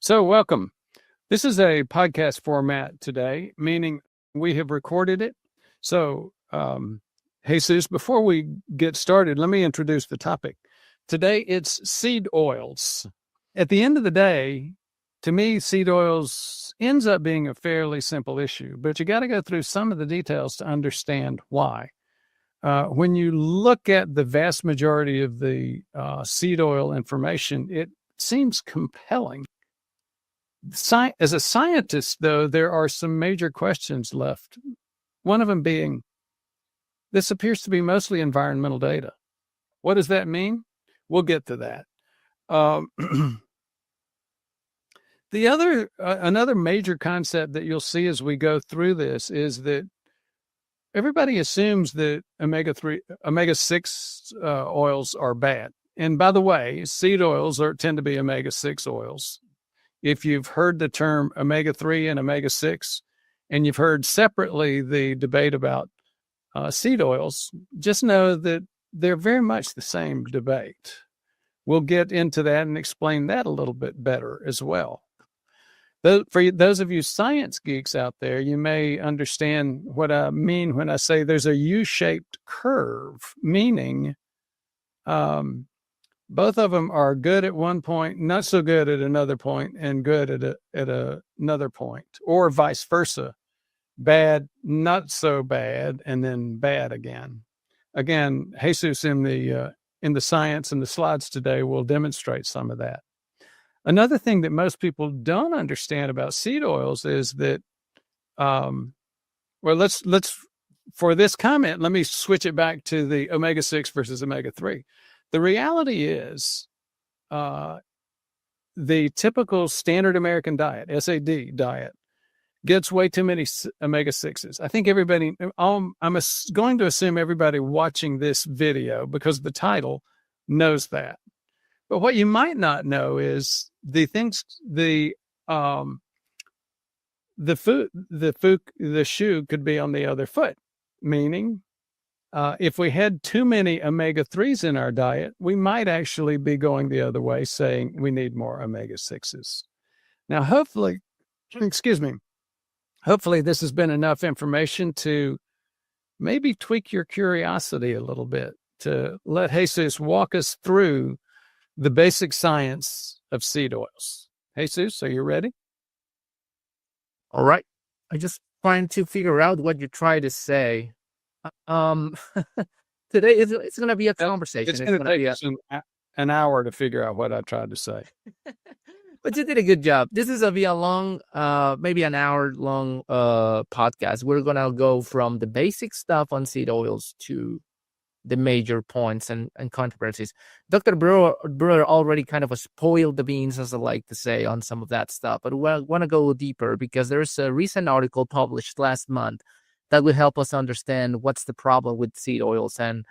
So, welcome. This is a podcast format today, meaning we have recorded it. So, Jesus, before we get started, let me introduce the topic. Today, it's seed oils. At the end of the day, to me, seed oils ends up being a fairly simple issue, but you got to go through some of the details to understand why. When you look at the vast majority of the seed oil information, it seems compelling. As a scientist, though, there are some major questions left. One of them being, this appears to be mostly environmental data. What does that mean? We'll get to that. Another major concept that you'll see as we go through this is that everybody assumes that omega-6 oils are bad. And by the way, seed oils tend to be omega-6 oils. If you've heard the term omega-3 and omega-6, and you've heard separately the debate about seed oils, just know that they're very much the same debate. We'll get into that and explain that a little bit better as well. For those of you science geeks out there, you may understand what I mean when I say there's a U-shaped curve, meaning both of them are good at one point, not so good at another point, and good at another point, or vice versa. Bad, not so bad, and then bad again. Again, Jesus in the science and the slides today will demonstrate some of that. Another thing that most people don't understand about seed oils is that, let's for this comment, let me switch it back to the omega-6 versus omega-3. The reality is, the typical standard American diet, SAD diet, gets way too many omega-6s. I think everybody, I'm going to assume everybody watching this video, because of the title, knows that. But what you might not know is the shoe could be on the other foot, meaning if we had too many omega-3s in our diet, we might actually be going the other way, saying we need more omega-6s. Now, hopefully this has been enough information to maybe tweak your curiosity a little bit, to let Jesus walk us through the basic science of seed oils. Jesus, are you ready? All right. I just trying to figure out what you try to say. Today it's going to be a conversation. It's going to take us an hour to figure out what I tried to say. But you did a good job. This is be a long, maybe an hour long podcast. We're going to go from the basic stuff on seed oils to the major points and controversies. Dr. Brewer already kind of spoiled the beans, as I like to say, on some of that stuff. But we want to go deeper because there's a recent article published last month that will help us understand what's the problem with seed oils, and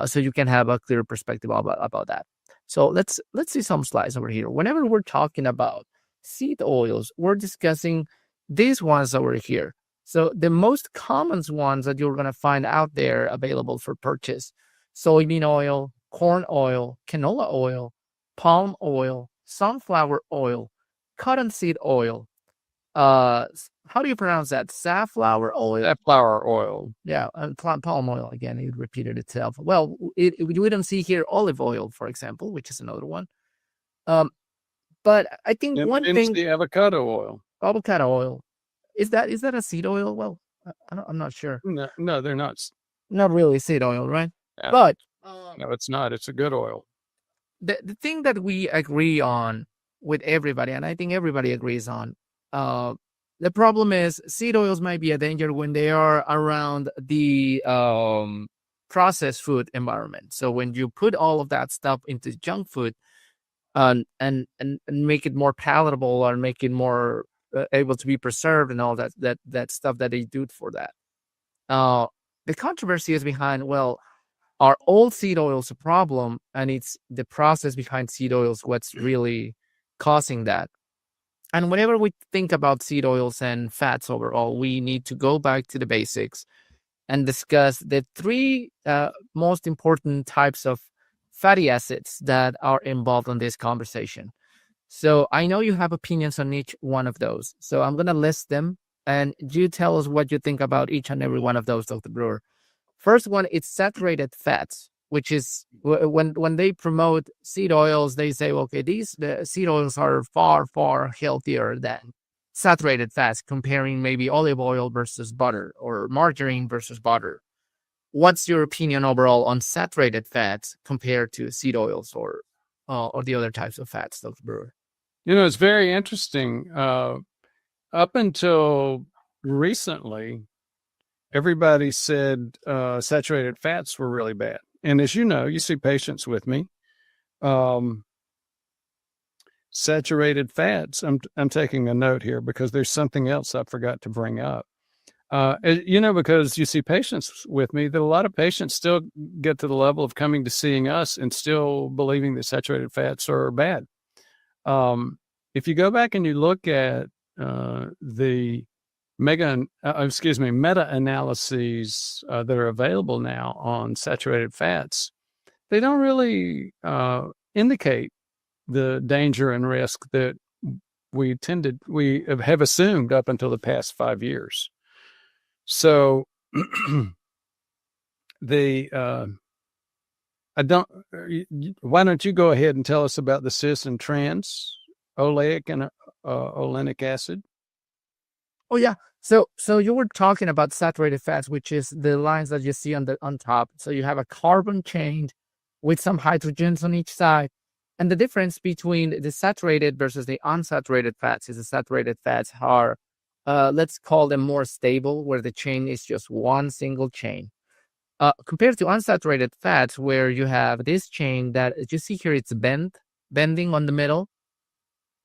so you can have a clear perspective about that. So let's see some slides over here. Whenever we're talking about seed oils, we're discussing these ones over here. So the most common ones that you're going to find out there available for purchase: soybean oil, corn oil, canola oil, palm oil, sunflower oil, cottonseed oil. How do you pronounce that? Safflower oil. Safflower oil. Yeah, and palm oil. Again, it repeated itself. Well, we don't see here olive oil, for example, which is another one. But I think one thing, the avocado oil. Avocado oil. Is that a seed oil? Well, I'm not sure. No, they're not. Not really seed oil, right? Yeah. But no, it's not. It's a good oil. The thing that we agree on with everybody, and I think everybody agrees on, the problem is seed oils might be a danger when they are around the processed food environment. So when you put all of that stuff into junk food and make it more palatable or make it more able to be preserved and all that stuff that they do for that. The controversy is behind, well, are all seed oils a problem? And it's the process behind seed oils what's really causing that. And whenever we think about seed oils and fats overall, we need to go back to the basics and discuss the three most important types of fatty acids that are involved in this conversation. So I know you have opinions on each one of those. So I'm going to list them, and you tell us what you think about each and every one of those, Dr. Brewer. First one, it's saturated fats, which is when they promote seed oils, they say, okay, the seed oils are far, far healthier than saturated fats, comparing maybe olive oil versus butter or margarine versus butter. What's your opinion overall on saturated fats compared to seed oils or the other types of fats, Dr. Brewer? It's very interesting. Up until recently, everybody said saturated fats were really bad. And as you know, you see patients with me. Saturated fats. I'm taking a note here because there's something else I forgot to bring up. Because you see patients with me, that a lot of patients still get to the level of coming to seeing us and still believing that saturated fats are bad. If you go back and you look at the meta-analyses that are available now on saturated fats, they don't really indicate the danger and risk that we have assumed up until the past 5 years. So why don't you go ahead and tell us about the cis and trans oleic and olenic acid? Oh yeah. So you were talking about saturated fats, which is the lines that you see on top. So you have a carbon chain with some hydrogens on each side. And the difference between the saturated versus the unsaturated fats is the saturated fats are, let's call them more stable, where the chain is just one single chain. Compared to unsaturated fats, where you have this chain that you see here, it's bending on the middle.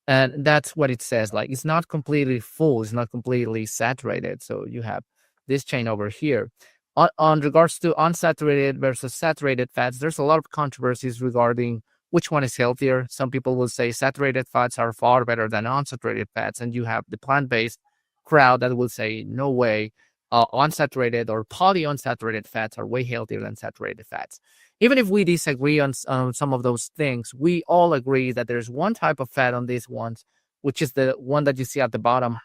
And that's what it says. Like, it's not completely full, it's not completely saturated. So you have this chain over here. On regards to unsaturated versus saturated fats, there's a lot of controversies regarding which one is healthier. Some people will say saturated fats are far better than unsaturated fats, and you have the plant-based crowd that will say no way, unsaturated or polyunsaturated fats are way healthier than saturated fats. Even if we disagree on some of those things, we all agree that there's one type of fat on these ones, which is the one that you see at the bottom,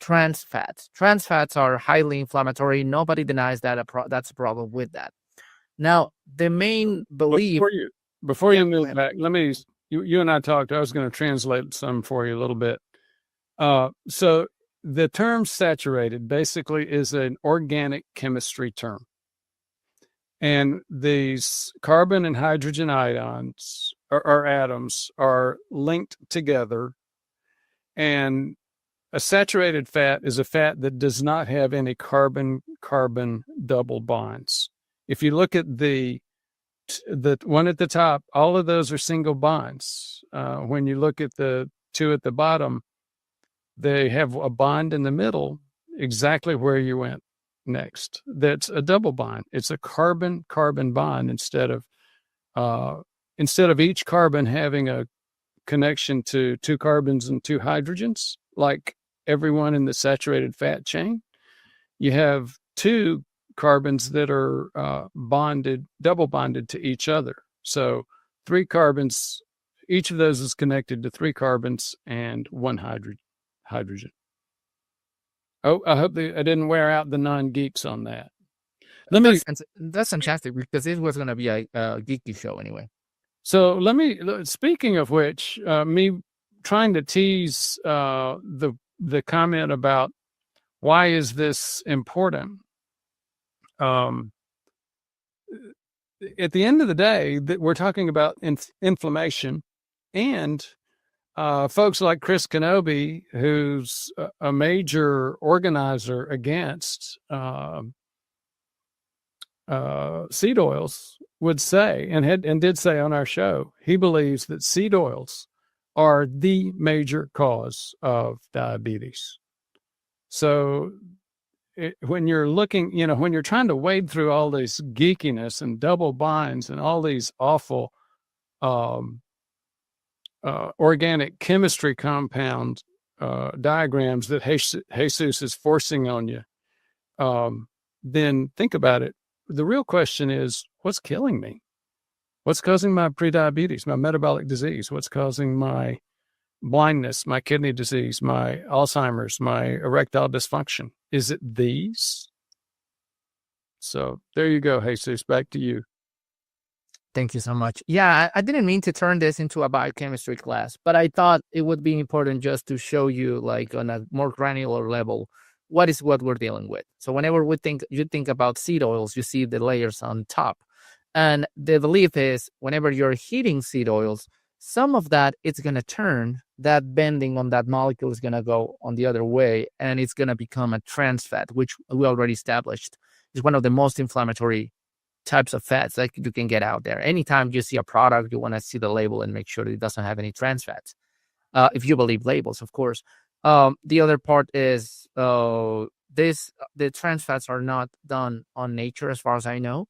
trans fats. Trans fats are highly inflammatory. Nobody denies that that's a problem with that. Now, the main belief... Before you move back, you and I talked, I was going to translate some for you a little bit. So the term saturated basically is an organic chemistry term. And these carbon and hydrogen ions or atoms are linked together. And a saturated fat is a fat that does not have any carbon-carbon double bonds. If you look at the one at the top, all of those are single bonds. When you look at the two at the bottom, they have a bond in the middle, exactly where you went next. That's a double bond. It's a carbon-carbon bond instead of each carbon having a connection to two carbons and two hydrogens, like everyone in the saturated fat chain. You have two carbons that are double bonded to each other. So 3 carbons, each of those is connected to 3 carbons and 1 hydrogen. Oh, I hope I didn't wear out the non-geeks on that. That's fantastic, because this was going to be a geeky show anyway. So speaking of which, me trying to tease the comment about why is this important? At the end of the day, we're talking about inflammation, and folks like Chris Kenobi, who's a major organizer against seed oils, would say, and did say on our show, he believes that seed oils are the major cause of diabetes. So when you're looking, when you're trying to wade through all this geekiness and double binds and all these awful organic chemistry compound diagrams that Jesus is forcing on you, then think about it. The real question is, what's killing me? What's causing my prediabetes, my metabolic disease? What's causing my blindness, my kidney disease, my Alzheimer's, my erectile dysfunction? Is it these? So there you go, Jesus. Back to you. Thank you so much. Yeah, I didn't mean to turn this into a biochemistry class, but I thought it would be important just to show you, like, on a more granular level, what we're dealing with. So whenever you think about seed oils, you see the layers on top. And the belief is whenever you're heating seed oils, some of that it's going to turn, that bending on that molecule is going to go on the other way, and it's going to become a trans fat, which we already established is one of the most inflammatory types of fats that you can get out there. Anytime you see a product, you want to see the label and make sure that it doesn't have any trans fats. If you believe labels, of course. The other part is the trans fats are not done on nature, as far as I know.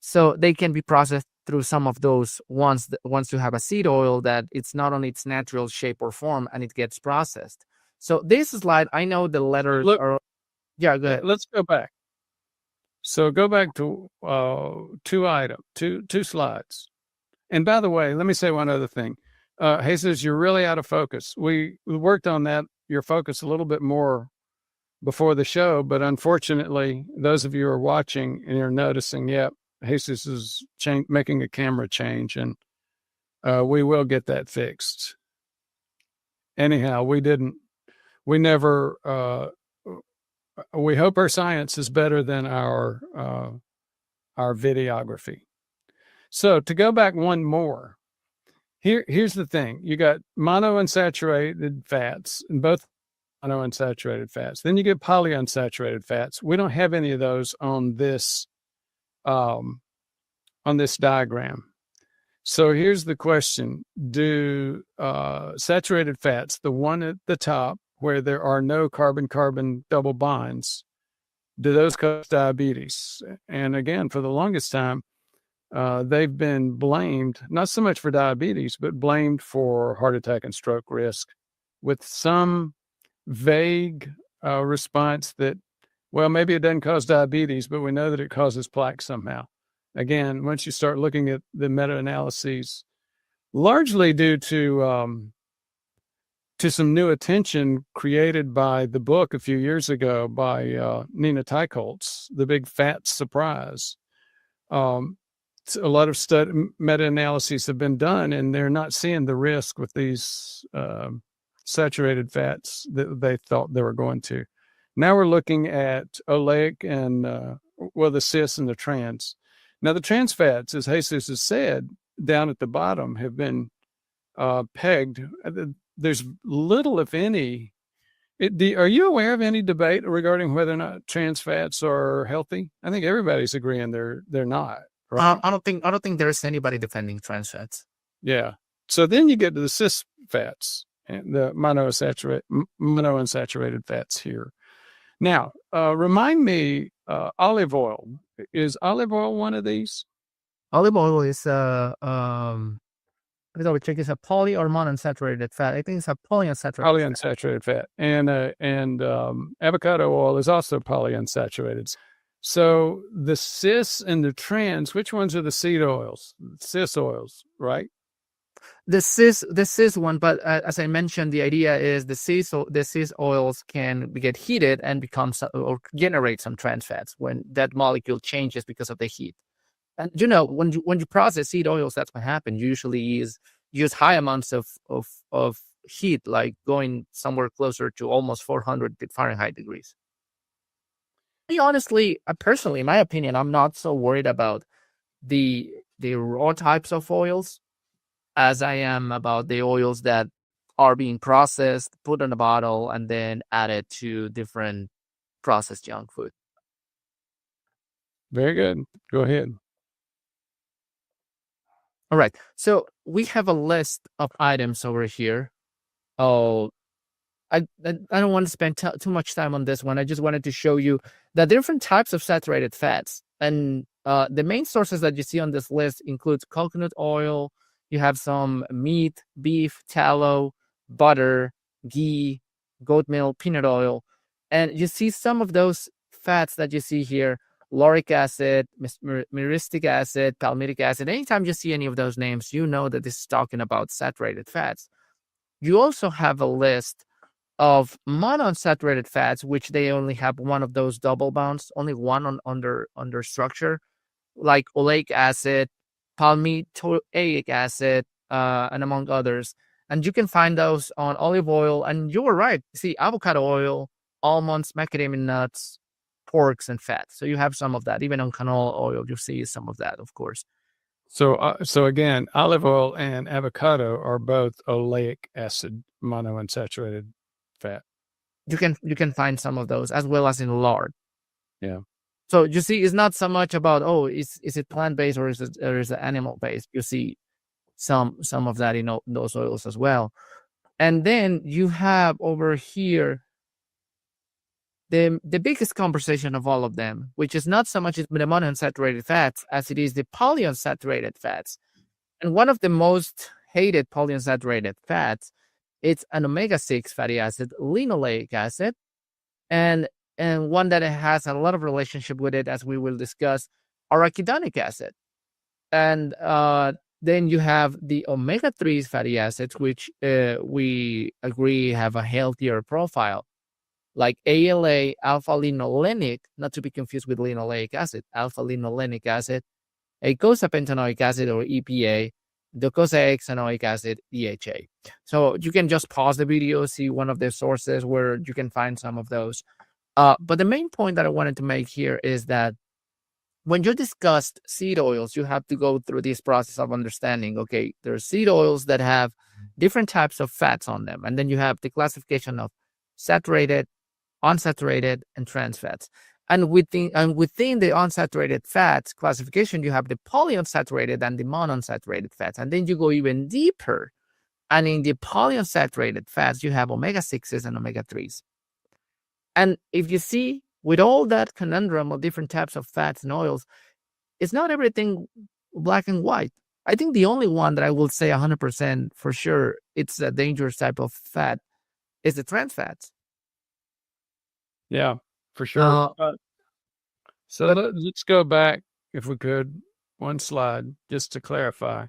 So they can be processed through some of those once you have a seed oil that it's not on its natural shape or form, and it gets processed. So this slide, I know the letters are. Yeah, go ahead. Let's go back. So go back to two slides. And by the way, let me say one other thing. Jesus, you're really out of focus. We worked on that, your focus, a little bit more before the show, but unfortunately, those of you who are watching and you're noticing, yep, Jesus is making a camera change, and we will get that fixed. Anyhow, we hope our science is better than our videography. So to go back one more, here's the thing. You got monounsaturated fats, and both monounsaturated fats. Then you get polyunsaturated fats. We don't have any of those on this diagram. So here's the question. Do saturated fats, the one at the top where there are no carbon-carbon double bonds, do those cause diabetes? And again, for the longest time, they've been blamed, not so much for diabetes, but blamed for heart attack and stroke risk, with some vague response that, well, maybe it doesn't cause diabetes, but we know that it causes plaque somehow. Again, once you start looking at the meta-analyses, largely due to some new attention created by the book a few years ago by Nina Teicholz, The Big Fat Surprise. A lot of meta-analyses have been done, and they're not seeing the risk with these saturated fats that they thought they were going to. Now we're looking at oleic and, the cis and the trans. Now, the trans fats, as Jesus has said, down at the bottom have been pegged. There's little, if any. Are you aware of any debate regarding whether or not trans fats are healthy? I think everybody's agreeing they're not. Right? I don't think there's anybody defending trans fats. Yeah. So then you get to the cis fats and the monounsaturated fats here. Now, remind me, olive oil. Is olive oil one of these? Olive oil is let me double check. It's a poly or monounsaturated fat. I think it's a polyunsaturated fat. And avocado oil is also polyunsaturated. So the cis and the trans, which ones are the seed oils? Cis oils, right? The cis one, but as I mentioned, the idea is the cis oils can get heated and become or generate some trans fats when that molecule changes because of the heat. And when you process seed oils, that's what happens. You usually use high amounts of heat, like going somewhere closer to almost 400 Fahrenheit degrees. Honestly, personally, in my opinion, I'm not so worried about the raw types of oils as I am about the oils that are being processed, put in a bottle, and then added to different processed junk food. Very good. Go ahead. All right. So we have a list of items over here. Oh, I don't want to spend too much time on this one. I just wanted to show you the different types of saturated fats. And the main sources that you see on this list includes coconut oil. You have some meat, beef, tallow, butter, ghee, goat milk, peanut oil. And you see some of those fats that you see here: lauric acid, myristic acid, palmitic acid. Anytime you see any of those names, you know that this is talking about saturated fats. You also have a list of monounsaturated fats, which they only have one of those double bonds, only one on their structure, like oleic acid, palmitoic acid, and among others. And you can find those on olive oil. And you were right. See, avocado oil, almonds, macadamia nuts, porks, and fats. So you have some of that. Even on canola oil, you see some of that, of course. So again, olive oil and avocado are both oleic acid monounsaturated fat. You can find some of those as well as in lard. Yeah. So you see, it's not so much about is it plant based or is it animal based. You see some of that in those oils as well. And then you have over here the biggest conversation of all of them, which is not so much the monounsaturated fats as it is the polyunsaturated fats. And one of the most hated polyunsaturated fats, it's an omega-6 fatty acid, linoleic acid, and one that has a lot of relationship with it, as we will discuss, arachidonic acid. And then you have the omega-3 fatty acids, which we agree have a healthier profile, like ALA, alpha-linolenic, not to be confused with linoleic acid, alpha-linolenic acid, eicosapentaenoic acid or EPA, docosahexaenoic acid, DHA. So you can just pause the video, see one of the sources where you can find some of those. But the main point that I wanted to make here is that when you discussed seed oils, you have to go through this process of understanding, okay, there are seed oils that have different types of fats on them. And then you have the classification of saturated, unsaturated, and trans fats. And within the unsaturated fats classification, you have the polyunsaturated and the monounsaturated fats. And then you go even deeper. And in the polyunsaturated fats, you have omega-6s and omega-3s. And if you see, with all that conundrum of different types of fats and oils, it's not everything black and white. I think the only one that I will say 100% for sure it's a dangerous type of fat is the trans fats. Yeah, for sure. So let's go back, if we could, one slide, just to clarify.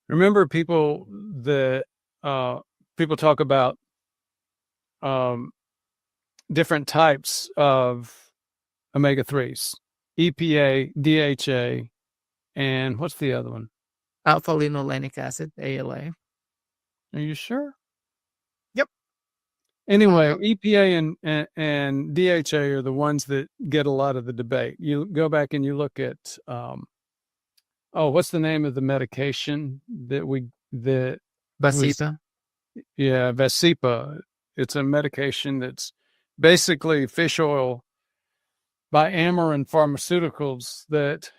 Remember, people talk about different types of omega-3s, EPA, DHA, and what's the other one? Alpha-linolenic acid, ALA. Are you sure? Yep. Anyway, EPA and DHA are the ones that get a lot of the debate. You go back and you look at, what's the name of the medication that Vascepa? Yeah, Vascepa. It's a medication that's basically fish oil by Amarin Pharmaceuticals that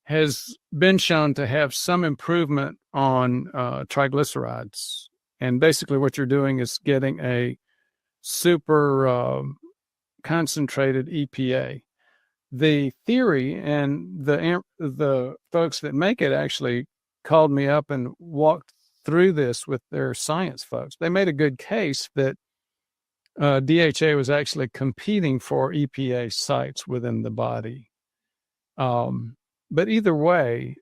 has been shown to have some improvement on triglycerides. And basically what you're doing is getting a super concentrated EPA. The theory, and the folks that make it actually called me up and walked through this with their science folks. They made a good case that DHA was actually competing for EPA sites within the body. But either way,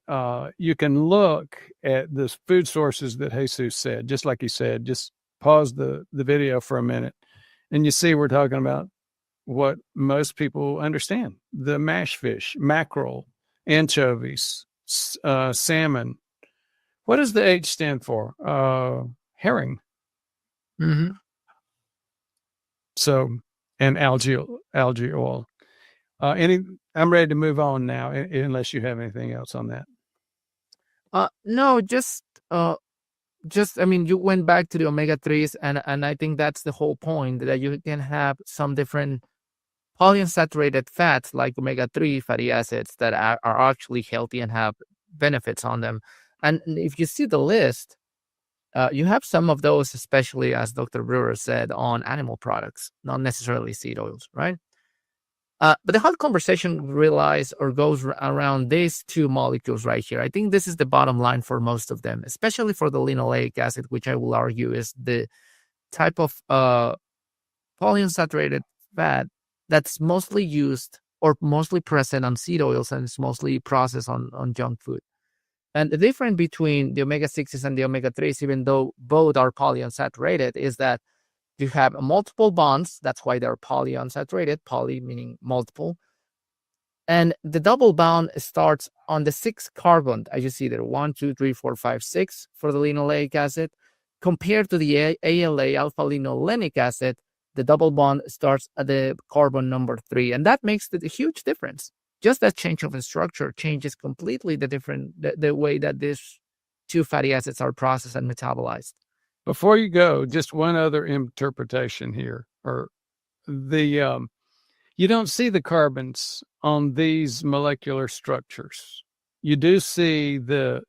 you can look at the food sources that Jesus said, just like he said, just pause the video for a minute and you see we're talking about what most people understand: the mash fish, mackerel, anchovies, salmon. What does the H stand for? Herring. Mm-hmm. So, and algae oil. I'm ready to move on now, unless you have anything else on that. No, just I mean, you went back to the omega-3s, and I think that's the whole point, that you can have some different polyunsaturated fats like omega-3 fatty acids that are actually healthy and have benefits on them. And if you see the list, you have some of those, especially as Dr. Brewer said, on animal products, not necessarily seed oils, right? But the whole conversation goes around these two molecules right here. I think this is the bottom line for most of them, especially for the linoleic acid, which I will argue is the type of polyunsaturated fat that's mostly used or mostly present on seed oils, and it's mostly processed on junk food. And the difference between the omega-6s and the omega-3s, even though both are polyunsaturated, is that you have multiple bonds. That's why they're polyunsaturated, poly meaning multiple. And the double bond starts on the 6th carbon, as you see there, 1, 2, 3, 4, 5, 6 for the linoleic acid. Compared to the ALA, alpha-linolenic acid, the double bond starts at the carbon number 3. And that makes a huge difference. Just that change of structure changes completely the way that these two fatty acids are processed and metabolized. Before you go, just one other interpretation here, or the you don't see the carbons on these molecular structures. You do see the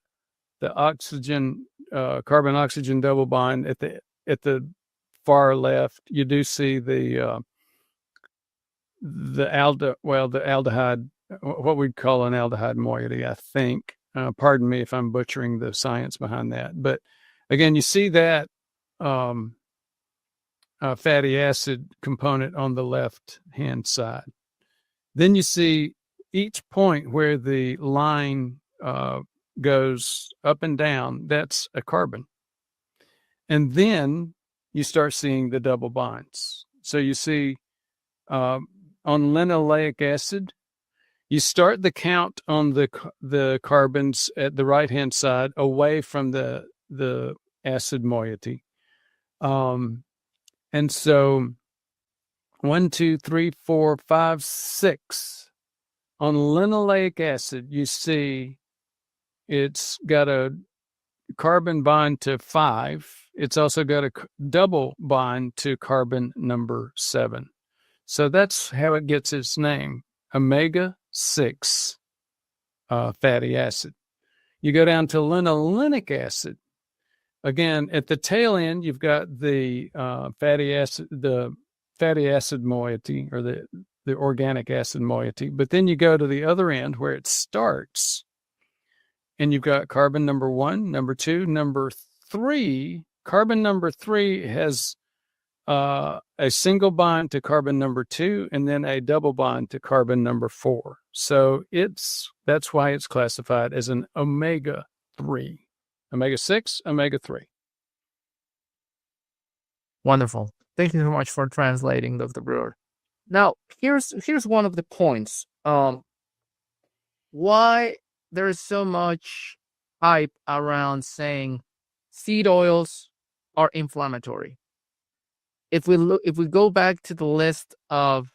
oxygen, carbon oxygen double bond at the far left. You do see the aldehyde, what we'd call an aldehyde moiety, I think. Pardon me if I'm butchering the science behind that. But again, you see that fatty acid component on the left-hand side. Then you see each point where the line goes up and down, that's a carbon. And then you start seeing the double bonds. So you see on linoleic acid, you start the count on the carbons at the right-hand side away from the acid moiety. And so 1, 2, 3, 4, 5, 6. On linoleic acid, you see it's got a carbon bond to 5. It's also got a double bond to carbon number 7. So that's how it gets its name, omega-6 fatty acid. You go down to linolenic acid. Again, at the tail end, you've got the fatty acid moiety, or the organic acid moiety. But then you go to the other end where it starts, and you've got carbon number 1, number 2, number 3. Carbon number 3 has a single bond to carbon number 2, and then a double bond to carbon number 4. So that's why it's classified as an omega-3. Omega-6, omega-3. Wonderful. Thank you so much for translating, Dr. Brewer. Now, here's one of the points. Why there is so much hype around saying seed oils are inflammatory. If we go back to the list of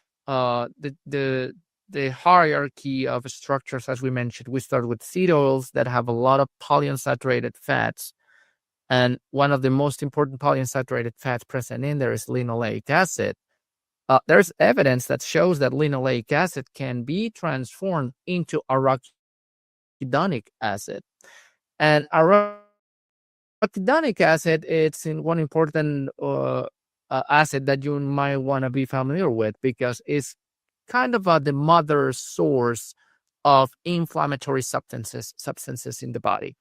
the hierarchy of structures, as we mentioned, we start with seed oils that have a lot of polyunsaturated fats. And one of the most important polyunsaturated fats present in there is linoleic acid. There's evidence that shows that linoleic acid can be transformed into arachidonic acid. And arachidonic acid, it's in one important acid that you might want to be familiar with, because it's kind of the mother source of inflammatory substances in the body.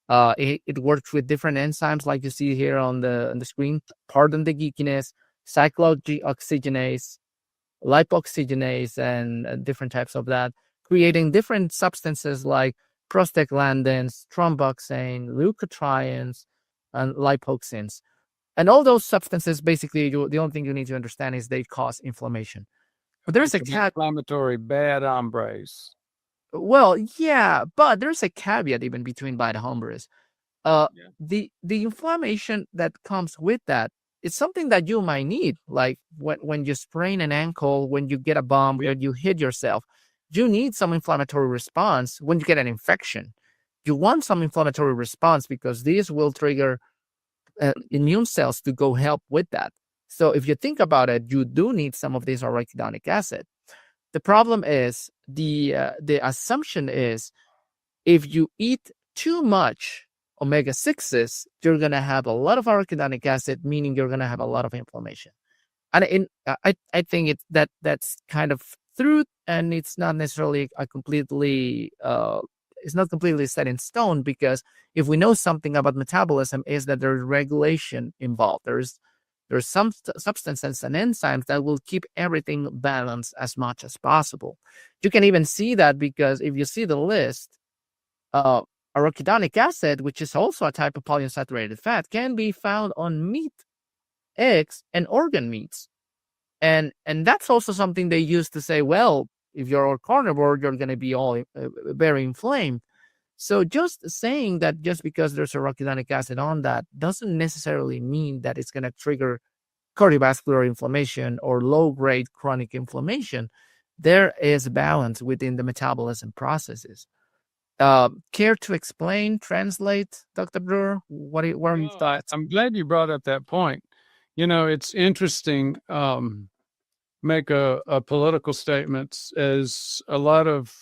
It works with different enzymes, like you see here on the screen. Pardon the geekiness: cyclooxygenase, lipoxygenase, and different types of that, creating different substances like prostaglandins, thromboxane, leukotrienes, and lipoxins. And all those substances, basically, the only thing you need to understand is they cause inflammation. But there's inflammatory bad hombres. Well, yeah, but there's a caveat even between bad hombres. The inflammation that comes with that, it's something that you might need, like when you sprain an ankle, when you get a bump, when you hit yourself, you need some inflammatory response. When you get an infection, you want some inflammatory response, because this will trigger immune cells to go help with that. So if you think about it, you do need some of this arachidonic acid. The problem is, the assumption is, if you eat too much omega-6s, you're going to have a lot of arachidonic acid, meaning you're going to have a lot of inflammation. And I think that's kind of truth, and it's not necessarily it's not completely set in stone, because if we know something about metabolism, is that there's regulation involved. There's some substances and enzymes that will keep everything balanced as much as possible. You can even see that, because if you see the list, Arachidonic acid, which is also a type of polyunsaturated fat, can be found on meat, eggs, and organ meats. And that's also something they used to say, well, if you're a carnivore, you're going to be all very inflamed. So just saying that just because there's arachidonic acid on that doesn't necessarily mean that it's going to trigger cardiovascular inflammation or low-grade chronic inflammation. There is balance within the metabolism processes. Care to explain, translate, Dr. Brewer? What are your thoughts? I'm glad you brought up that point. It's interesting. Make a political statement, as a lot of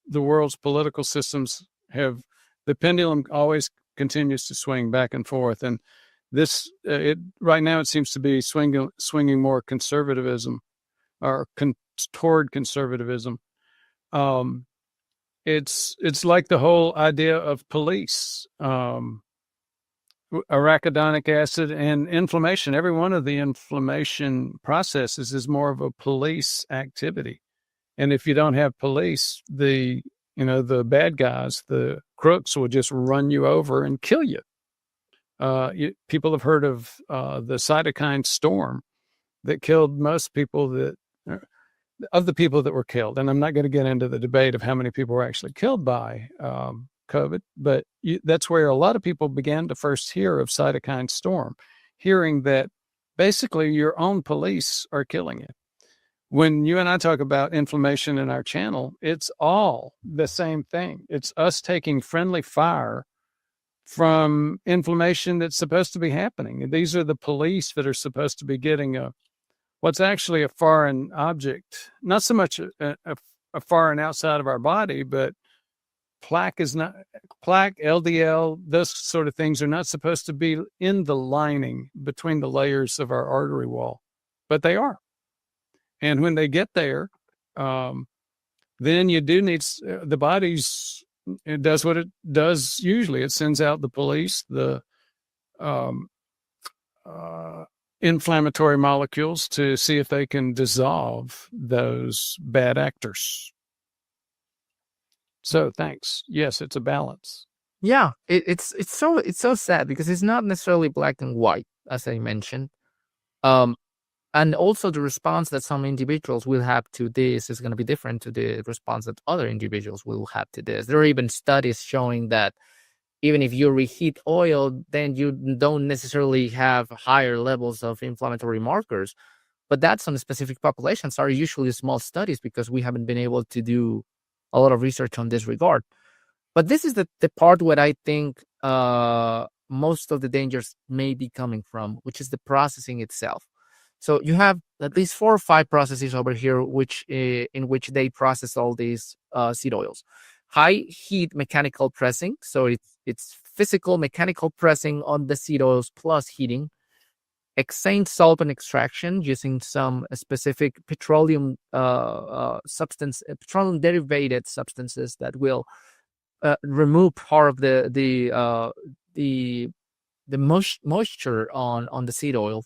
the world's political systems have. The pendulum always continues to swing back and forth, and this right now it seems to be swinging more conservatism or toward conservatism. It's like the whole idea of police. Arachidonic acid and inflammation. Every one of the inflammation processes is more of a police activity. And if you don't have police, the bad guys, the crooks, will just run you over and kill you. People have heard of the cytokine storm that killed most people of the people that were killed. And I'm not going to get into the debate of how many people were actually killed by COVID, but that's where a lot of people began to first hear of cytokine storm, hearing that basically your own police are killing you. When you and I talk about inflammation in our channel, it's all the same thing. It's us taking friendly fire from inflammation that's supposed to be happening. These are the police that are supposed to be getting what's actually a foreign object, not so much a foreign outside of our body, but plaque, LDL, those sort of things are not supposed to be in the lining between the layers of our artery wall, but they are. And when they get there, then you do need the body's. It does what it does usually. It sends out the police, the inflammatory molecules, to see if they can dissolve those bad actors. So thanks. Yes, it's a balance. Yeah, it's so sad because it's not necessarily black and white, as I mentioned. And also the response that some individuals will have to this is going to be different to the response that other individuals will have to this. There are even studies showing that even if you reheat oil, then you don't necessarily have higher levels of inflammatory markers. But that's on specific populations are usually small studies because we haven't been able to do a lot of research on this regard. But this is the part where I think most of the dangers may be coming from, which is the processing itself. So you have at least 4 or 5 processes over here, in which they process all these seed oils. High heat mechanical pressing, so it's physical mechanical pressing on the seed oils plus heating. Hexane solvent extraction using some specific petroleum petroleum derivated substances that will remove part of the moisture on the seed oil.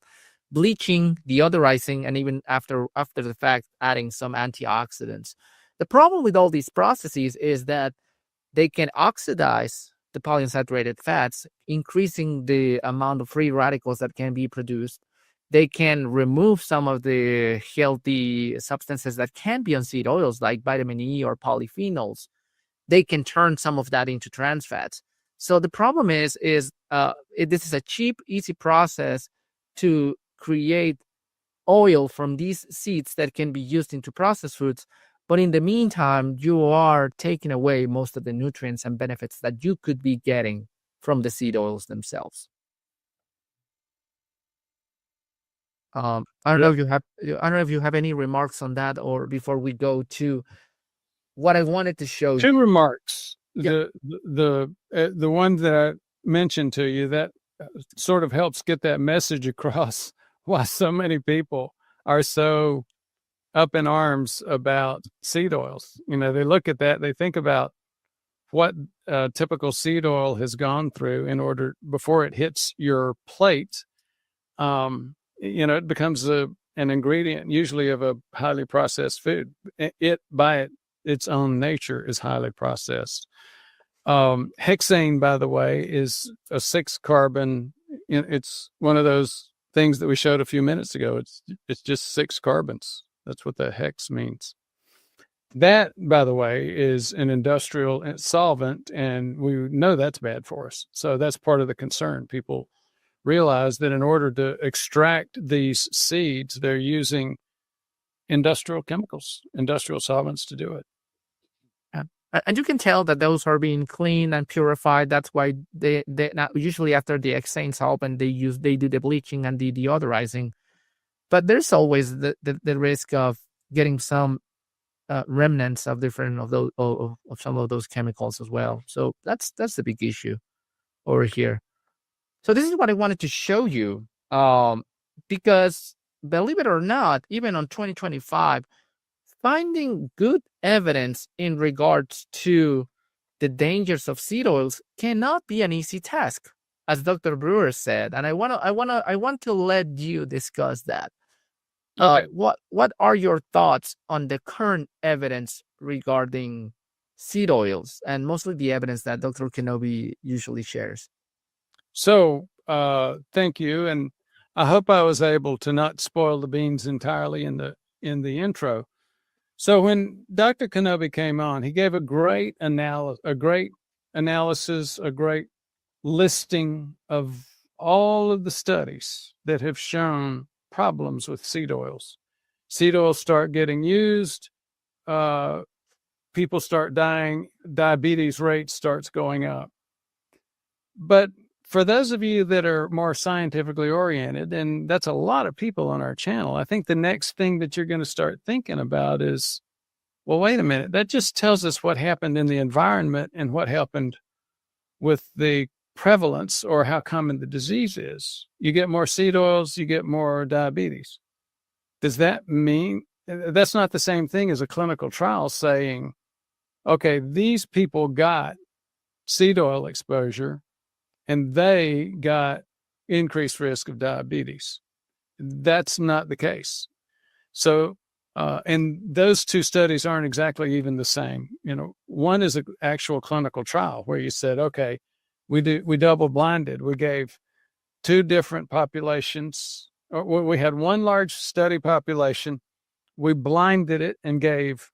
Bleaching, deodorizing, and even after the fact, adding some antioxidants. The problem with all these processes is that they can oxidize the polyunsaturated fats, increasing the amount of free radicals that can be produced. They can remove some of the healthy substances that can be on seed oils, like vitamin E or polyphenols. They can turn some of that into trans fats. So the problem is this is a cheap, easy process to create oil from these seeds that can be used into processed foods. But in the meantime, you are taking away most of the nutrients and benefits that you could be getting from the seed oils themselves. I don't know if you have any remarks on that, or before we go to what I wanted to show. 2 remarks. Yeah. The one that I mentioned to you that sort of helps get that message across. Why so many people are so up in arms about seed oils. They look at that, they think about what typical seed oil has gone through before it hits your plate. It becomes an ingredient usually of a highly processed food. It by its own nature is highly processed. Hexane, by the way, is a 6-carbon. It's one of those things that we showed a few minutes ago. It's just 6 carbons. That's what the hex means. That, by the way, is an industrial solvent, and we know that's bad for us. So that's part of the concern. People realize that in order to extract these seeds, they're using industrial chemicals, industrial solvents to do it. And you can tell that those are being cleaned and purified. That's why they not usually after the hexane solvent they do the bleaching and the deodorizing. But there's always the risk of getting some remnants of different of those of some of those chemicals as well. So that's the big issue over here. So this is what I wanted to show you, because believe it or not, even on 2025, finding good evidence in regards to the dangers of seed oils cannot be an easy task, as Dr. Brewer said. And I want to let you discuss that. What are your thoughts on the current evidence regarding seed oils, and mostly the evidence that Dr. Kenobi usually shares? So, thank you, and I hope I was able to not spoil the beans entirely in the intro. So when Dr. Kenobi came on, he gave a great analysis, a great listing of all of the studies that have shown problems with seed oils. Seed oils start getting used, people start dying, diabetes rate starts going up. But for those of you that are more scientifically oriented, and that's a lot of people on our channel, I think the next thing that you're going to start thinking about is, well, wait a minute, that just tells us what happened in the environment and what happened with the prevalence or how common the disease is. You get more seed oils, you get more diabetes. Does that mean that's not the same thing as a clinical trial saying, okay, these people got seed oil exposure and they got increased risk of diabetes? That's not the case. So, and those two studies aren't exactly even the same. You know, one is an actual clinical trial where you said, okay, we double blinded. We gave two different populations, or we had one large study population. We blinded it and gave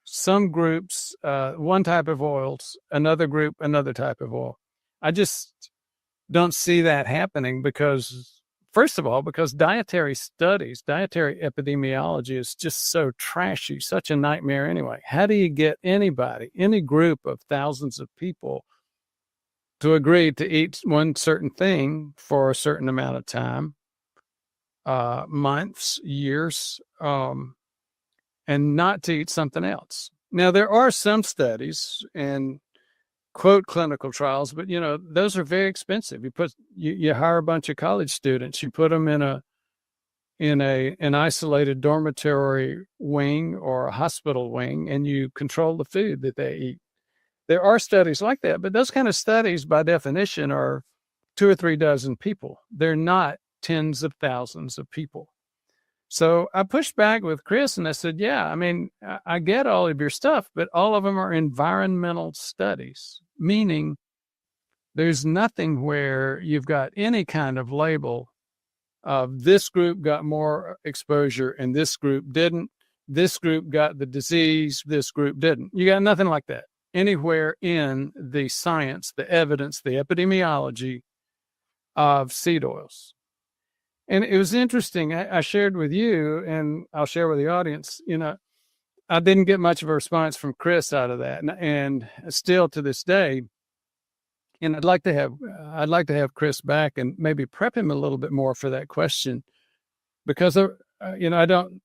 some groups one type of oils, another group another type of oil. I just don't see that happening because, first of all, because dietary studies, dietary epidemiology is just so trashy, such a nightmare anyway. How do you get anybody, any group of thousands of people to agree to eat one certain thing for a certain amount of time, months, years, and not to eat something else? Now, there are some studies and quote clinical trials, but you know, those are very expensive. You hire a bunch of college students, you put them in an isolated dormitory wing or a hospital wing, and you control the food that they eat. There are studies like that, but those kind of studies by definition are 2 or 3 dozen people. They're not tens of thousands of people. So I pushed back with Chris and I said, yeah, I mean, I get all of your stuff, but all of them are environmental studies, meaning there's nothing where you've got any kind of label of this group got more exposure and this group didn't. This group got the disease, this group didn't. You got nothing like that anywhere in the science, the evidence, the epidemiology of seed oils. And it was interesting. I shared with you, and I'll share with the audience, you know, I didn't get much of a response from Chris out of that. And still to this day, and I'd like to have Chris back and maybe prep him a little bit more for that question, because, you know, I don't,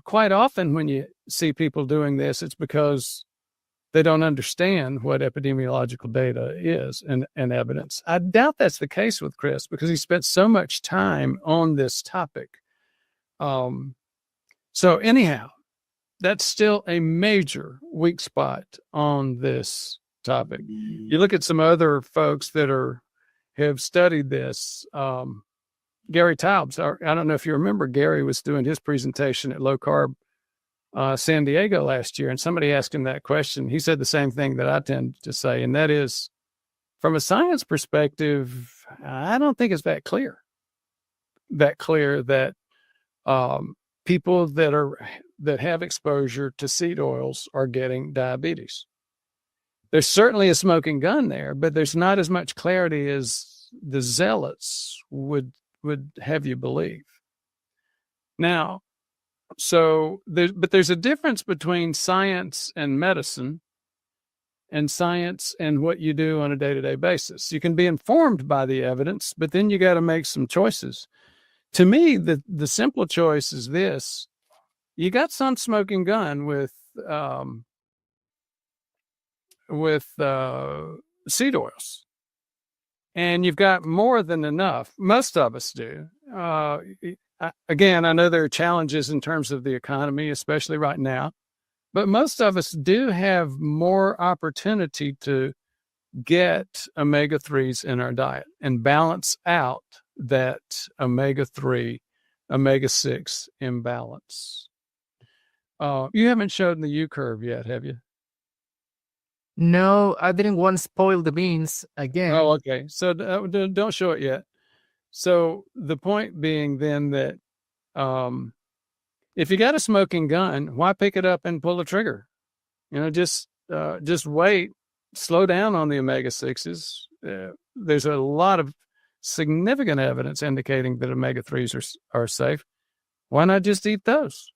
quite often when you see people doing this, it's because they don't understand what epidemiological data is and evidence. I doubt that's the case with Chris because he spent so much time on this topic. So anyhow, that's still a major weak spot on this topic. You look at some other folks that have studied this. Gary Taubes, I don't know if you remember, Gary was doing his presentation at Low Carb San Diego last year, and somebody asked him that question. He said the same thing that I tend to say, and that is, from a science perspective, I don't think it's that clear that people that have exposure to seed oils are getting diabetes. There's certainly a smoking gun there, but there's not as much clarity as the zealots would have you believe. Now, but there's a difference between science and medicine, and science and what you do on a day-to-day basis. You can be informed by the evidence, but then you got to make some choices. To me, the simple choice is this: you got some smoking gun with seed oils, and you've got more than enough. Most of us do. Again, I know there are challenges in terms of the economy, especially right now, but most of us do have more opportunity to get omega-3s in our diet and balance out that omega-3, omega-6 imbalance. You haven't shown the U curve yet, have you? No, I didn't want to spoil the beans again. Oh, okay. So don't show it yet. So the point being then that if you got a smoking gun, why pick it up and pull the trigger? Just wait, slow down on the omega-6s. There's a lot of significant evidence indicating that omega-3s are safe. Why not just eat those?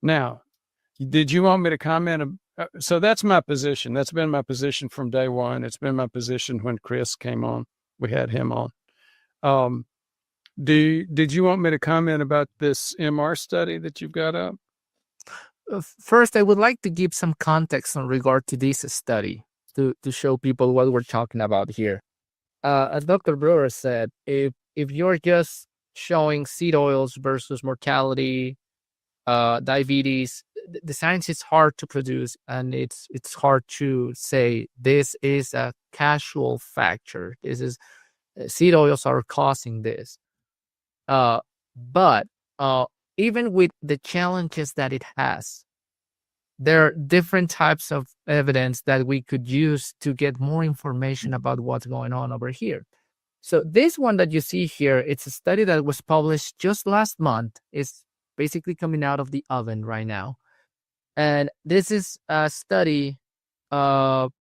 Now, did you want me to comment? So that's my position. That's been my position from day one. It's been my position when Chris came on. We had him on. Did you want me to comment about this MR study that you've got up? First, I would like to give some context in regard to this study to show people what we're talking about here. As Dr. Brewer said, if you're just showing seed oils versus mortality, diabetes, the science is hard to produce, and it's hard to say this is a causal factor. This is seed oils are causing this. But even with the challenges that it has, there are different types of evidence that we could use to get more information about what's going on over here. So this one that you see here, it's a study that was published just last month. It's basically coming out of the oven right now. And this is a study called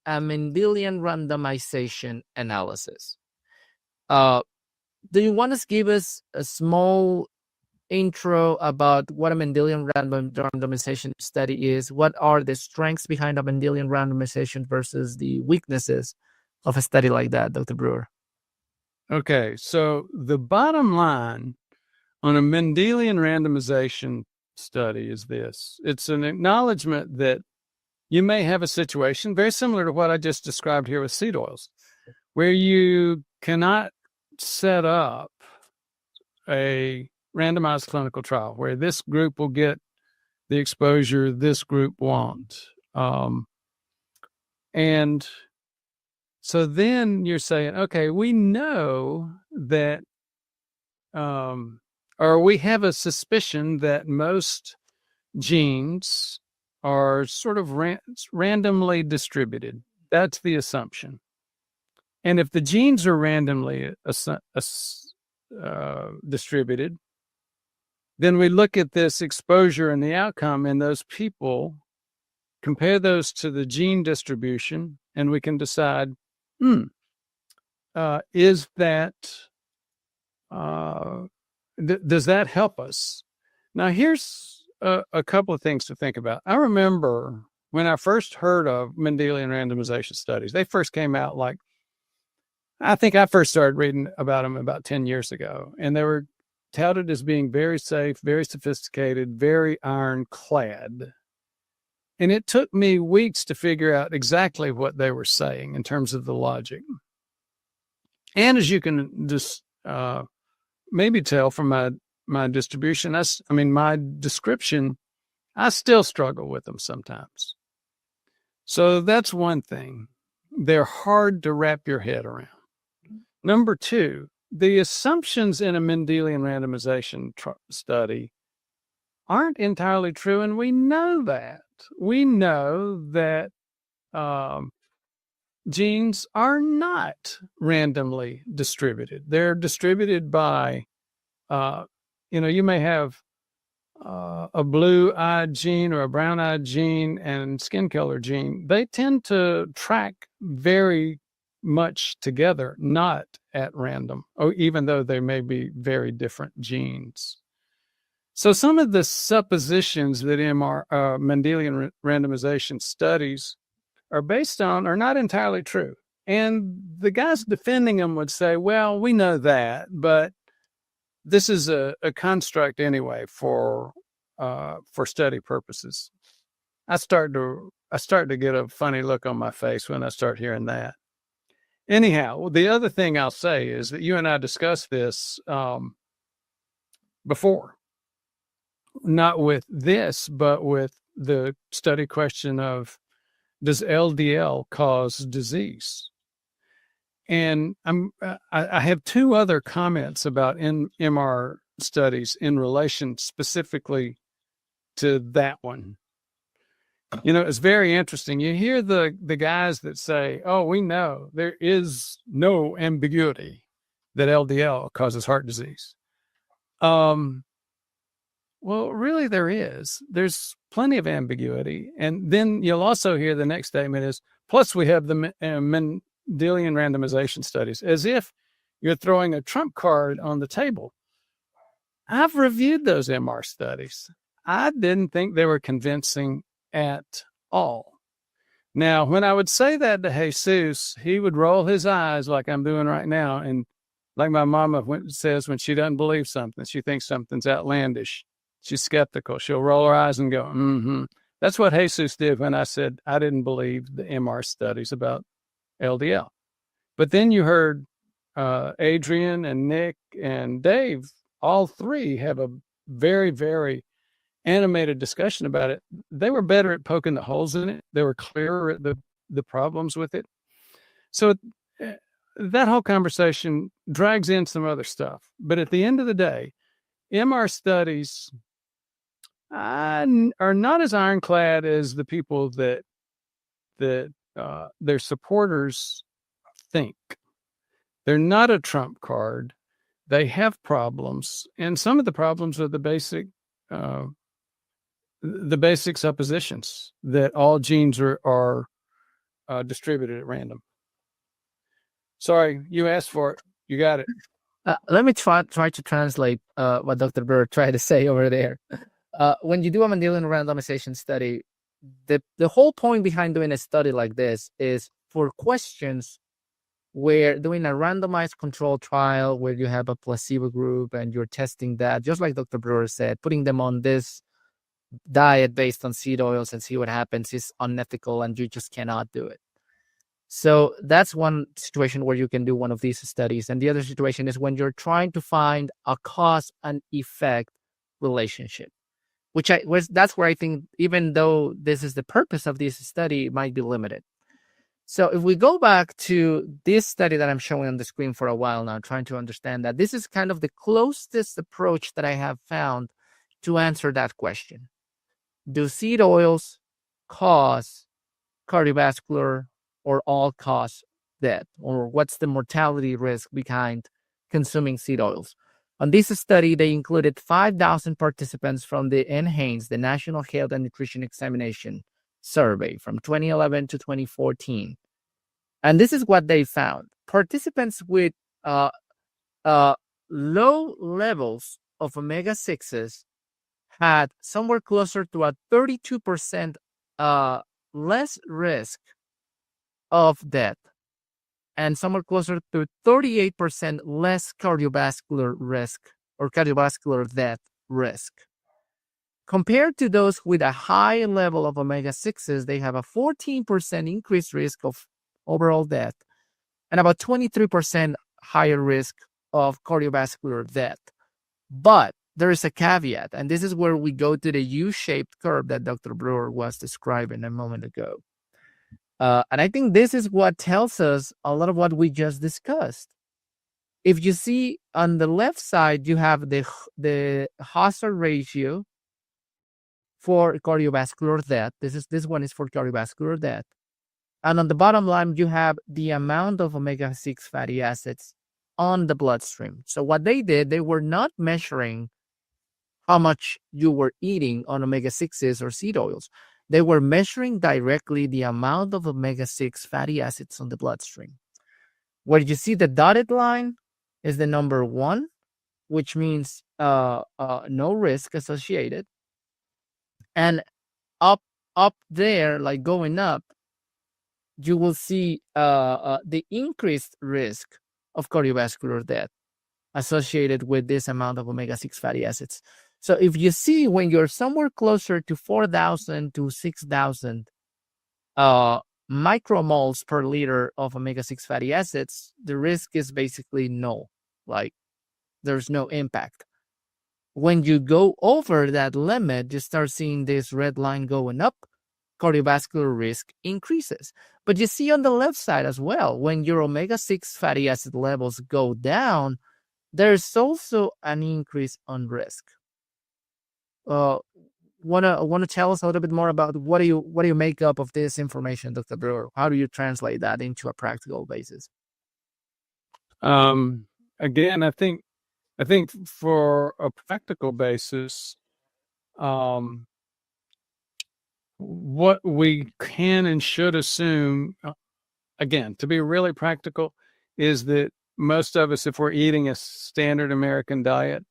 a Mendelian randomization analysis. Do you want to give us a small intro about what a Mendelian randomization study is? What are the strengths behind a Mendelian randomization versus the weaknesses of a study like that, Dr. Brewer? Okay, so the bottom line on a Mendelian randomization study is this. It's an acknowledgement that you may have a situation very similar to what I just described here with seed oils, where you cannot set up a randomized clinical trial where this group will get the exposure, this group won't. And so then you're saying, okay, we know that, or we have a suspicion that most genes are sort of randomly distributed. That's the assumption. And if the genes are randomly distributed, then we look at this exposure and the outcome in those people, compare those to the gene distribution, and we can decide, is that, does that help us? Now, here's a couple of things to think about. I remember when I first heard of Mendelian randomization studies, they first came out I think I first started reading about them about 10 years ago, and they were touted as being very safe, very sophisticated, very ironclad. And it took me weeks to figure out exactly what they were saying in terms of the logic. And as you can just maybe tell from my distribution, my description, I still struggle with them sometimes. So that's one thing. They're hard to wrap your head around. Number two, the assumptions in a Mendelian randomization study aren't entirely true, and we know that. We know that genes are not randomly distributed. They're distributed by, you may have a blue-eyed gene or a brown-eyed gene and skin color gene. They tend to track very much together, not at random, even though they may be very different genes. So some of the suppositions that Mendelian randomization studies are based on are not entirely true. And the guys defending them would say, well, we know that, but this is a construct anyway for study purposes. I start to get a funny look on my face when I start hearing that. Anyhow, the other thing I'll say is that you and I discussed this before, not with this, but with the study question of, does LDL cause disease? And I have two other comments about MR studies in relation specifically to that one. It's very interesting. You hear the guys that say, oh, we know there is no ambiguity that LDL causes heart disease. Well, really there is. There's plenty of ambiguity. And then you'll also hear the next statement is, plus we have the Mendelian randomization studies, as if you're throwing a trump card on the table. I've reviewed those MR studies. I didn't think they were convincing at all. Now, when I would say that to Jesus, he would roll his eyes like I'm doing right now. And like my mama says, when she doesn't believe something, she thinks something's outlandish. She's skeptical. She'll roll her eyes and go, mm-hmm. That's what Jesus did when I said I didn't believe the MR studies about LDL. But then you heard Adrian and Nick and Dave, all three have a very, very animated discussion about it. They were better at poking the holes in it. They were clearer at the problems with it. So that whole conversation drags in some other stuff. But at the end of the day, MR studies are not as ironclad as the people that their supporters think. They're not a trump card. They have problems, and some of the problems are the basic suppositions that all genes are distributed at random. Sorry, you asked for it. You got it. Let me try to translate what Dr. Burr tried to say over there. When you do a Mendelian randomization study, the whole point behind doing a study like this is for questions where doing a randomized control trial where you have a placebo group and you're testing that, just like Dr. Brewer said, putting them on this diet based on seed oils and see what happens is unethical and you just cannot do it. So that's one situation where you can do one of these studies. And the other situation is when you're trying to find a cause and effect relationship, that's where I think, even though this is the purpose of this study, it might be limited. So if we go back to this study that I'm showing on the screen for a while now, trying to understand that, this is kind of the closest approach that I have found to answer that question. Do seed oils cause cardiovascular or all-cause death? Or what's the mortality risk behind consuming seed oils? On this study, they included 5,000 participants from the NHANES, the National Health and Nutrition Examination Survey, from 2011 to 2014. And this is what they found. Participants with low levels of omega-6s had somewhere closer to a 32% less risk of death and somewhere closer to 38% less cardiovascular risk or cardiovascular death risk. Compared to those with a high level of omega-6s, they have a 14% increased risk of overall death and about 23% higher risk of cardiovascular death. But there is a caveat, and this is where we go to the U-shaped curve that Dr. Brewer was describing a moment ago. And I think this is what tells us a lot of what we just discussed. If you see on the left side, you have the hazard ratio for cardiovascular death. This one is for cardiovascular death. And on the bottom line, you have the amount of omega-6 fatty acids on the bloodstream. So what they did, they were not measuring how much you were eating on omega-6s or seed oils. They were measuring directly the amount of omega-6 fatty acids on the bloodstream. Where you see the dotted line is the number 1, which means no risk associated. And up there, like going up, you will see the increased risk of cardiovascular death associated with this amount of omega-6 fatty acids. So if you see when you're somewhere closer to 4,000 to 6,000 micromoles per liter of omega-6 fatty acids, the risk is basically null. Like there's no impact. When you go over that limit, you start seeing this red line going up, cardiovascular risk increases. But you see on the left side as well, when your omega-6 fatty acid levels go down, there's also an increase on risk. Want to tell us a little bit more about what do you make up of this information, Dr. Brewer? How do you translate that into a practical basis? Again, I think for a practical basis, what we can and should assume, again, to be really practical, is that most of us, if we're eating a standard American diet,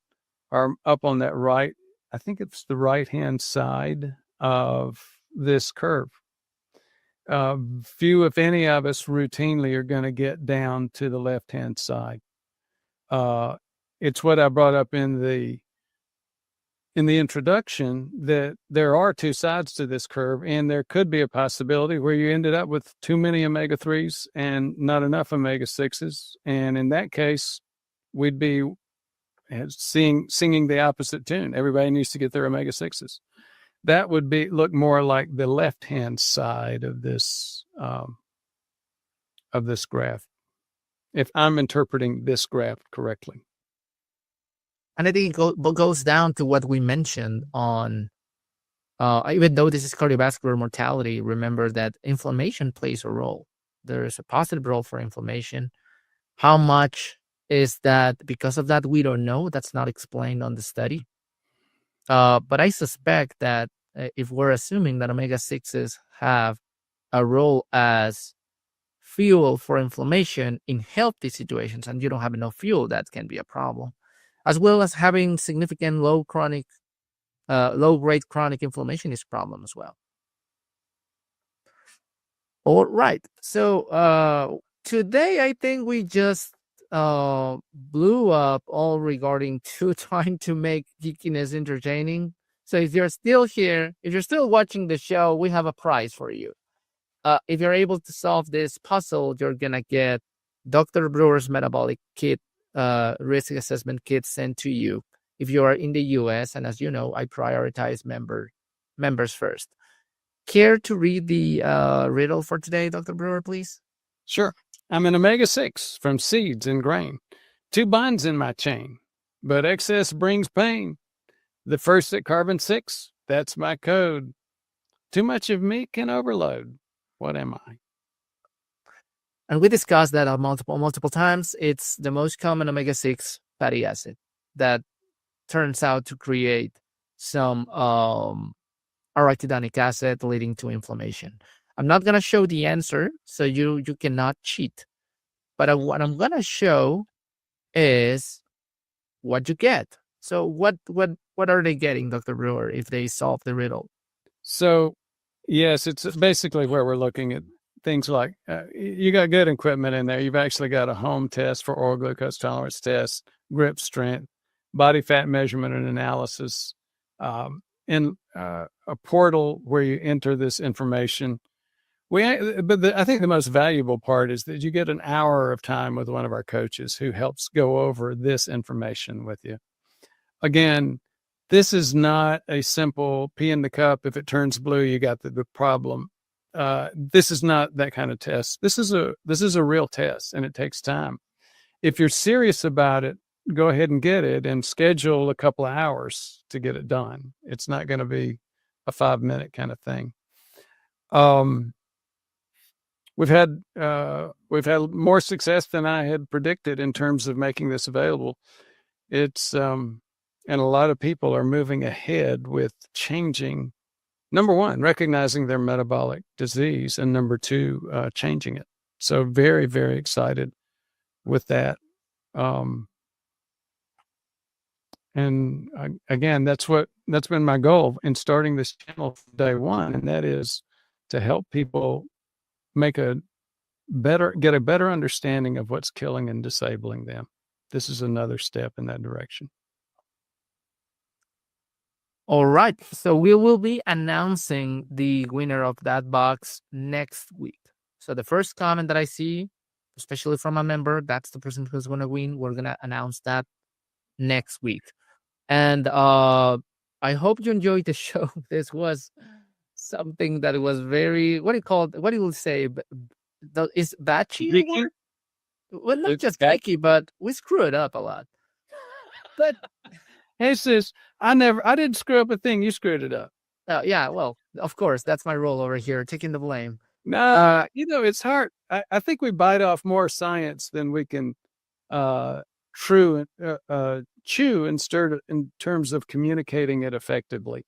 are up on that right. I think it's the right-hand side of this curve. Few, if any of us, routinely are going to get down to the left-hand side. It's what I brought up in the introduction, that there are two sides to this curve, and there could be a possibility where you ended up with too many omega-3s and not enough omega-6s. And in that case, we'd be singing the opposite tune. Everybody needs to get their omega-6s. That would look more like the left-hand side of this graph, if I'm interpreting this graph correctly. And I think it goes down to what we mentioned on, even though this is cardiovascular mortality, remember that inflammation plays a role. There is a positive role for inflammation. How much is that? Because of that, we don't know. That's not explained on the study. But I suspect that if we're assuming that omega-6s have a role as fuel for inflammation in healthy situations, and you don't have enough fuel, that can be a problem, as well as having significant low-grade chronic inflammation is a problem as well. All right. So today, I think we just blew up all regarding to trying to make geekiness entertaining. So if you're still here, if you're still watching the show, we have a prize for you. If you're able to solve this puzzle, you're gonna get Dr. Brewer's Metabolic Kit, risk assessment kit sent to you if you are in the US. And as you know, I prioritize members first. Care to read the riddle for today, Dr. Brewer, please? Sure. I'm an omega-6 from seeds and grain. 2 bonds in my chain, but excess brings pain. The first at carbon-6, that's my code. Too much of me can overload. What am I? And we discussed that multiple times. It's the most common omega-6 fatty acid that turns out to create some arachidonic acid leading to inflammation. I'm not going to show the answer, so you cannot cheat. But what I'm going to show is what you get. So what are they getting, Dr. Brewer, if they solve the riddle? So, yes, it's basically where we're looking at things like you got good equipment in there. You've actually got a home test for oral glucose tolerance test, grip strength, body fat measurement and analysis, in a portal where you enter this information. I think the most valuable part is that you get an hour of time with one of our coaches who helps go over this information with you. Again, this is not a simple pee in the cup. If it turns blue, you got the problem. This is not that kind of test. This is a real test, and it takes time. If you're serious about it, go ahead and get it and schedule a couple of hours to get it done. It's not going to be a 5-minute kind of thing. Um, we've had more success than I had predicted in terms of making this available. It's and a lot of people are moving ahead with changing. Number one, recognizing their metabolic disease, and number two, changing it. So very, very excited with that. And again, that's been my goal in starting this channel from day one, and that is to help people get a better understanding of what's killing and disabling them. This is another step in that direction. All right. So we will be announcing the winner of that box next week. So the first comment that I see, especially from a member, that's the person who's going to win. We're going to announce that next week. And I hope you enjoyed the show. This was something that was very, what do you say? Is batchy? Well, not just picky, but we screw it up a lot. But hey, sis, I didn't screw up a thing. You screwed it up. Yeah, well, of course, that's my role over here, taking the blame. No, it's hard. I think we bite off more science than we can chew and stir in terms of communicating it effectively.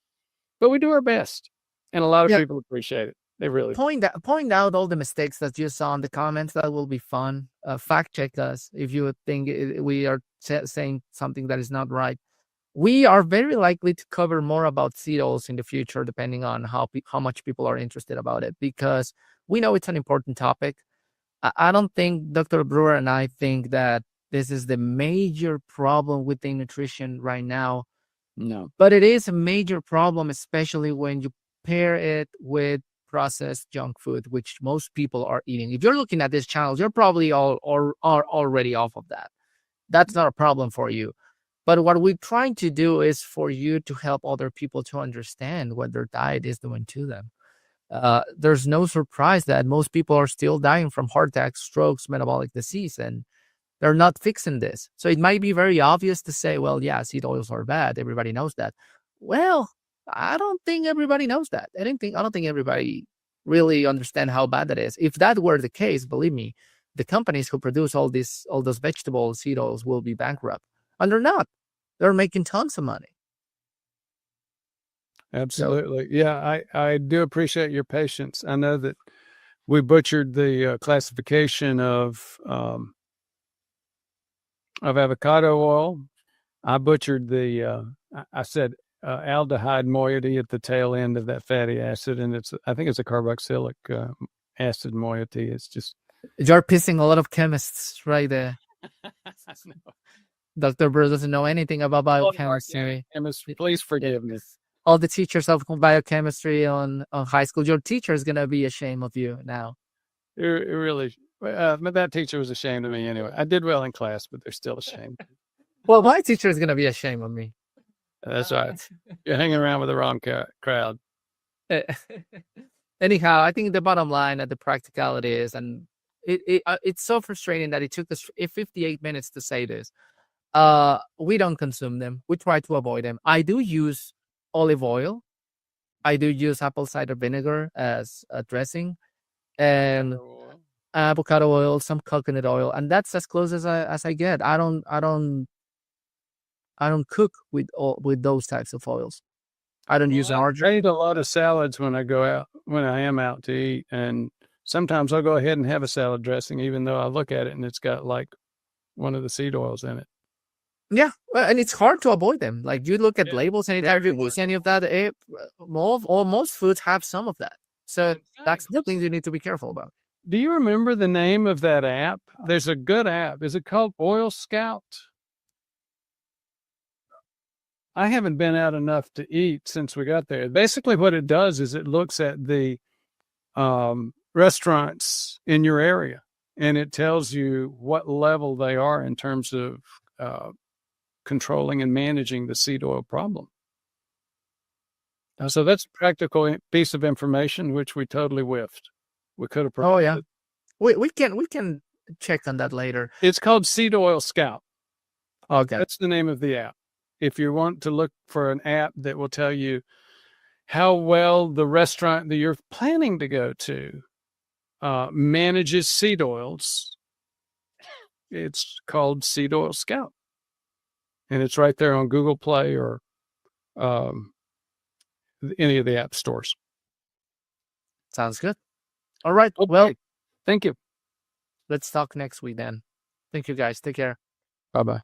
But we do our best, and a lot of people appreciate it. They really point out all the mistakes that you saw in the comments. That will be fun. Fact check us if you think we are saying something that is not right. We are very likely to cover more about seed oils in the future, depending on how much people are interested about it, because we know it's an important topic. I don't think Dr. Brewer and I think that this is the major problem within nutrition right now. No. But it is a major problem, especially when you pair it with processed junk food, which most people are eating. If you're looking at this channel, you're probably are already off of that. That's not a problem for you. But what we're trying to do is for you to help other people to understand what their diet is doing to them. There's no surprise that most people are still dying from heart attacks, strokes, metabolic disease, and they're not fixing this. So it might be very obvious to say, well, yeah, seed oils are bad. Everybody knows that. Well, I don't think everybody knows that. I don't think everybody really understand how bad that is. If that were the case, believe me, the companies who produce all those vegetable seed oils will be bankrupt. And they're not. They're making tons of money. Absolutely. Yeah, I do appreciate your patience. I know that we butchered the classification of avocado oil. I butchered I said aldehyde moiety at the tail end of that fatty acid, and I think it's a carboxylic acid moiety. It's just you're pissing a lot of chemists right there. Dr. Burr doesn't know anything about biochemistry. Please forgive me. All the teachers of biochemistry on high school, your teacher is going to be ashamed of you now. It really, but that teacher was ashamed of me anyway. I did well in class, but they're still ashamed. Well, my teacher is going to be ashamed of me. That's right. You're hanging around with the wrong crowd. Anyhow, I think the bottom line at the practicality is, and it's so frustrating that it took us 58 minutes to say this. We don't consume them. We try to avoid them. I do use olive oil. I do use apple cider vinegar as a dressing, and avocado oil, some coconut oil, and that's as close as I get. I don't cook with those types of oils. I don't use margarine. I eat a lot of salads when I am out to eat, and sometimes I'll go ahead and have a salad dressing, even though I look at it and it's got like one of the seed oils in it. Yeah, well, and it's hard to avoid them. Like you look at labels and it doesn't use any of that. Most foods have some of that, so that's the thing you need to be careful about. Do you remember the name of that app? There's a good app. Is it called Oil Scout? I haven't been out enough to eat since we got there. Basically, what it does is it looks at the restaurants in your area, and it tells you what level they are in terms of controlling and managing the seed oil problem. So that's a practical piece of information which we totally whiffed. We could have. Oh yeah, we can check on that later. It's called Seed Oil Scout. Okay, that's the name of the app. If you want to look for an app that will tell you how well the restaurant that you're planning to go to manages seed oils. It's called Seed Oil Scout, and it's right there on Google Play or um, any of the app stores. Sounds good. All right. Okay. Well, Thank you. let's talk next week then. Thank you, guys. Take care. Bye-bye.